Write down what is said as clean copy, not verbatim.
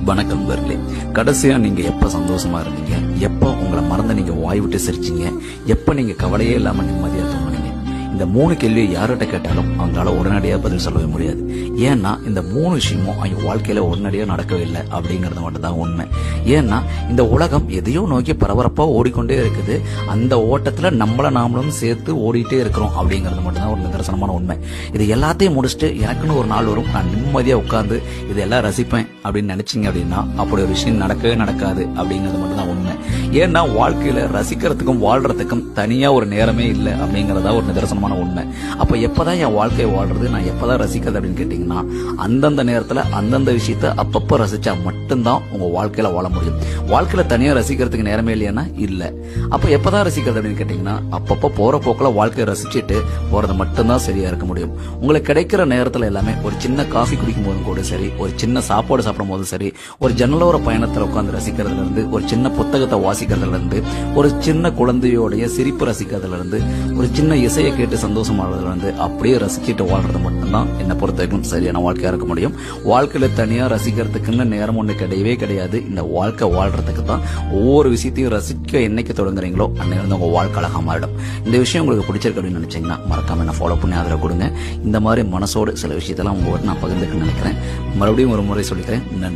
வணக்கம் நண்பர்களே. கடைசியா நீங்க எப்ப சந்தோஷமா இருந்தீங்க? எப்ப உங்களை மறந்து நீங்க வாய் விட்டு சிரிச்சீங்க? எப்ப நீங்க கவலையே இல்லாம நிம்மதியா தூங்குனீங்க? இந்த 3 கேள்வியை யார்கிட்ட கேட்டாலும் அவங்களால உடனடியா பதில் சொல்லவே முடியாது. ஏன்னா இந்த 3 விஷயமும் அவங்க வாழ்க்கையில உடனடியா நடக்கவே இல்லை அப்படிங்கறது மட்டும் தான் உண்மை. ஏன்னா இந்த உலகம் எதையோ நோக்கி பரபரப்பா ஓடிக்கொண்டே இருக்குது. அந்த ஓட்டத்துல நம்மள நாமளும் சேர்த்து ஓடிட்டே இருக்கிறோம் அப்படிங்கறது மட்டும் தான் ஒரு நிதர்சனமான உண்மை. இது எல்லாத்தையும் முடிச்சுட்டு எனக்குன்னு ஒரு நாள் வரும், நான் நிம்மதியா உட்கார்ந்து இதெல்லாம் ரசிப்பேன் அப்படின்னு நினைச்சீங்க அப்படின்னா அப்படி ஒரு விஷயம் நடக்கவே நடக்காது அப்படிங்கிறது மட்டும் தான் உண்மை. ஏன்னா வாழ்க்கையில ரசிக்கிறதுக்கும் வாழ்றதுக்கும் தனியா ஒரு நேரமே இல்லை அப்படிங்கறதா ஒரு நிதர்சனமான உண்மை. அப்ப எப்பதான் என் வாழ்க்கையை வாழ்றது, நான் எப்பதான் ரசிக்கிறது அப்படின்னு கேட்டீங்கன்னா அந்தந்த நேரத்துல அந்தந்த விஷயத்த அப்பப்ப ரசிச்சா மட்டும்தான் உங்க வாழ்க்கையில வாழ முடியும். வாழ்க்கையில தனியா ரசிக்கிறதுக்கு நேரமே இல்லையா? இல்ல. அப்ப எப்பதான் ரசிக்கிறது அப்படின்னு கேட்டீங்கன்னா அப்பப்ப போற போக்குல வாழ்க்கையை ரசிச்சுட்டு போறது மட்டும்தான் சரியா இருக்க முடியும். உங்களுக்கு கிடைக்கிற நேரத்துல எல்லாமே ஒரு சின்ன காஃபி குடிக்கும் போதும் கூட சரி, ஒரு சின்ன சாப்பாடு சாப்பிடும் போதும் சரி, ஒரு ஜன்னலோர பயணத்துல உட்கார்ந்து ரசிக்கிறதுல இருந்து, ஒரு சின்ன புத்தகத்தை வாசிக்கிறதுல இருந்து, ஒரு சின்ன குழந்தையோடைய சிரிப்பு ரசிக்கிறதுல இருந்து, ஒரு சின்ன இசையை கேட்டு சந்தோஷமானதுல இருந்து அப்படியே ரசிச்சுட்டு வாழ்றது மட்டும்தான் என்னை பொறுத்த வரைக்கும் சரியான வாழ்க்கையா இருக்க முடியும். வாழ்க்கையில தனியா ரசிக்கிறதுக்குன்னு நேரம் ஒண்ணு கிடையவே கிடையாது. இந்த வாழ்க்கை வாழ்றதுக்கு தான். ஒவ்வொரு விஷயத்தையும் ரசிக்க என்னைக்கு தொடங்குறீங்களோ அன்னைக்கு உங்க வாழ்க்கை அழகா மாறிடும். இந்த விஷயம் உங்களுக்கு பிடிச்சிருக்கு அப்படின்னு நினைச்சீங்கன்னா மறக்காம என்ன ஃபாலோ பண்ணி ஆதரவு கொடுங்க. இந்த மாதிரி மனசோடு சில விஷயத்தெல்லாம் உங்க நான் பகிர்ந்துக்க நினைக்கிறேன். மறுபடியும் ஒரு முறை சொல்லிக்கிறேன். நன்றி.